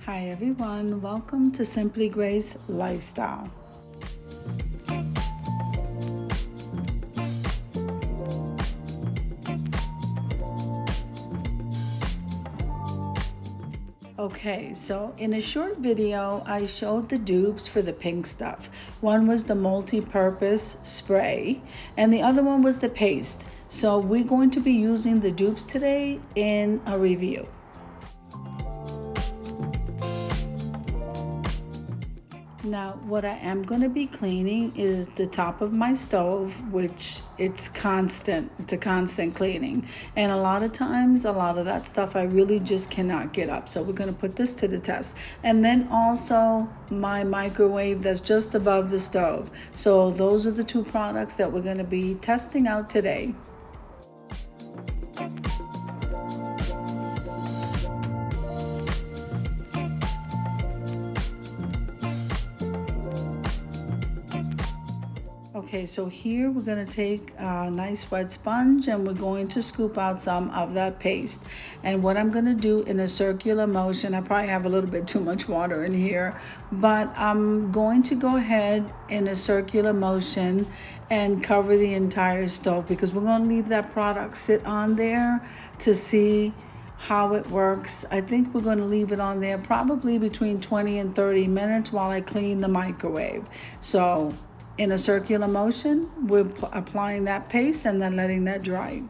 Hi everyone, welcome to Simply Grace Lifestyle. Okay, so in a short video, I showed the dupes for the pink stuff. One was the multi-purpose spray, and the other one was the paste. So we're going to be using the dupes today in a review. Now, what I am going to be cleaning is the top of my stove, which it's constant. It's a constant cleaning. And a lot of times, a lot of that stuff I really just cannot get up. So we're going to put this to the test. And then also my microwave that's just above the stove. So those are the two products that we're going to be testing out today. Okay, so here we're going to take a nice wet sponge and we're going to scoop out some of that paste. And what I'm going to do in a circular motion, I probably have a little bit too much water in here, but I'm going to go ahead in a circular motion and cover the entire stove because we're going to leave that product sit on there to see how it works. I think we're going to leave it on there probably between 20 and 30 minutes while I clean the microwave. So in a circular motion, we're applying that paste and then letting that dry.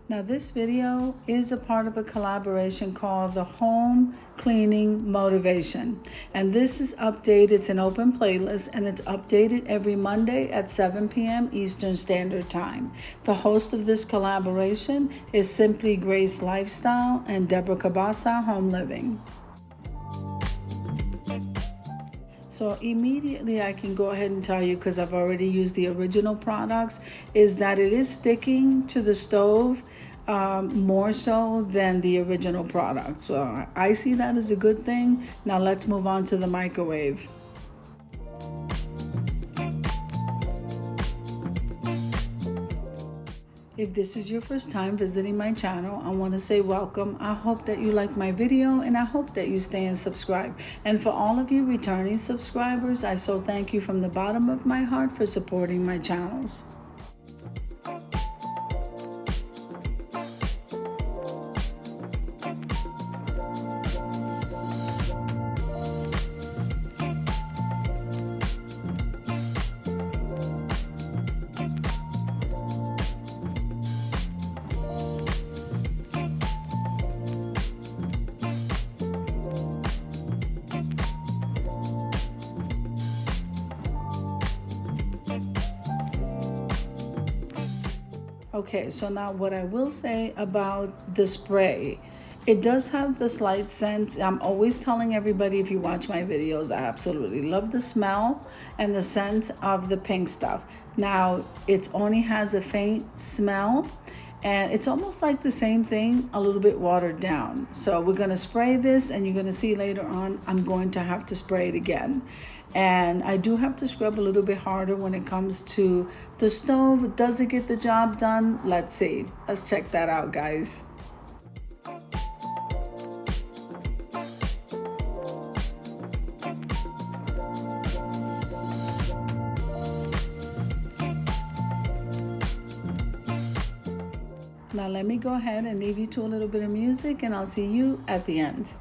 Now this video is a part of a collaboration called the Home Cleaning Motivation. And this is updated, it's an open playlist and it's updated every Monday at 7 p.m. Eastern Standard Time. The host of this collaboration is Simply Grace Lifestyle and Deborah Cabasa Home Living. So immediately I can go ahead and tell you, because I've already used the original products, is that it is sticking to the stove more so than the original product. So I see that as a good thing. Now let's move on to the microwave. If this is your first time visiting my channel, I want to say welcome. I hope that you like my video and I hope that you stay and subscribe. And for all of you returning subscribers, I so thank you from the bottom of my heart for supporting my channels. Okay, so now what I will say about the spray, it does have the slight scent. I'm always telling everybody, if you watch my videos, I absolutely love the smell and the scent of the pink stuff. Now, it only has a faint smell and it's almost like the same thing, a little bit watered down. So we're gonna spray this and you're gonna see later on, I'm going to have to spray it again. And I do have to scrub a little bit harder when it comes to the stove. Does it get the job done? Let's see. Let's check that out, guys. Now let me go ahead and leave you to a little bit of music and I'll see you at the end.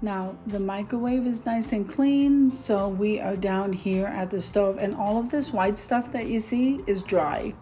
Now the microwave is nice and clean, so we are down here at the stove, and all of this white stuff that you see is dry.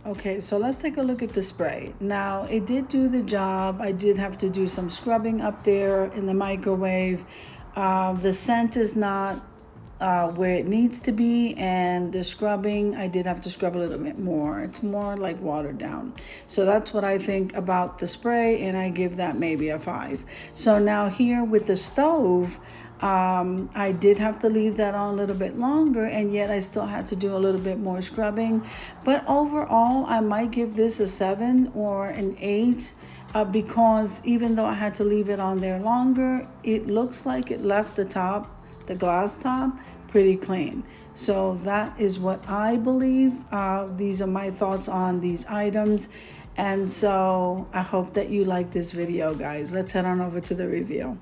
Okay, so let's take a look at the spray. Now, it did do the job. I did have to do some scrubbing up there in the microwave. The scent is not where it needs to be, and the scrubbing, I did have to scrub a little bit more. It's more like watered down. So that's what I think about the spray, and I give that maybe a 5. So now here with the stove, I did have to leave that on a little bit longer, and yet I still had to do a little bit more scrubbing. But overall, I might give this a 7 or an 8 because even though I had to leave it on there longer, it looks like it left the top, the glass top, pretty clean. So that is what I believe. These are my thoughts on these items. And so I hope that you like this video, guys. Let's head on over to the review.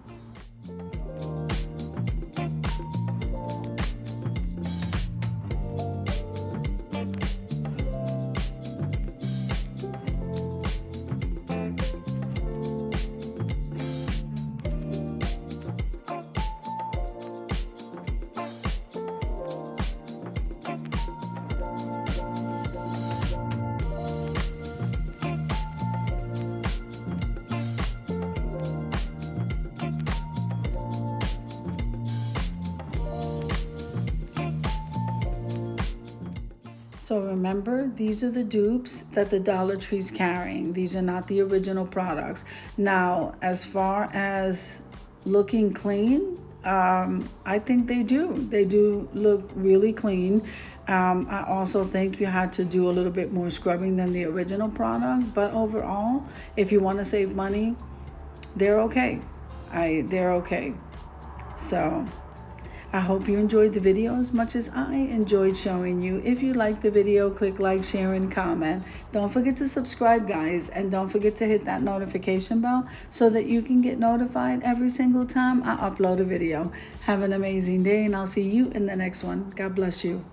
So remember, these are the dupes that the Dollar Tree's carrying. These are not the original products. Now, as far as looking clean, I think they do. They do look really clean. I also think you had to do a little bit more scrubbing than the original products. But overall, if you want to save money, they're okay. They're okay. So I hope you enjoyed the video as much as I enjoyed showing you. If you like the video, click like, share, and comment. Don't forget to subscribe, guys, and don't forget to hit that notification bell so that you can get notified every single time I upload a video. Have an amazing day, and I'll see you in the next one. God bless you.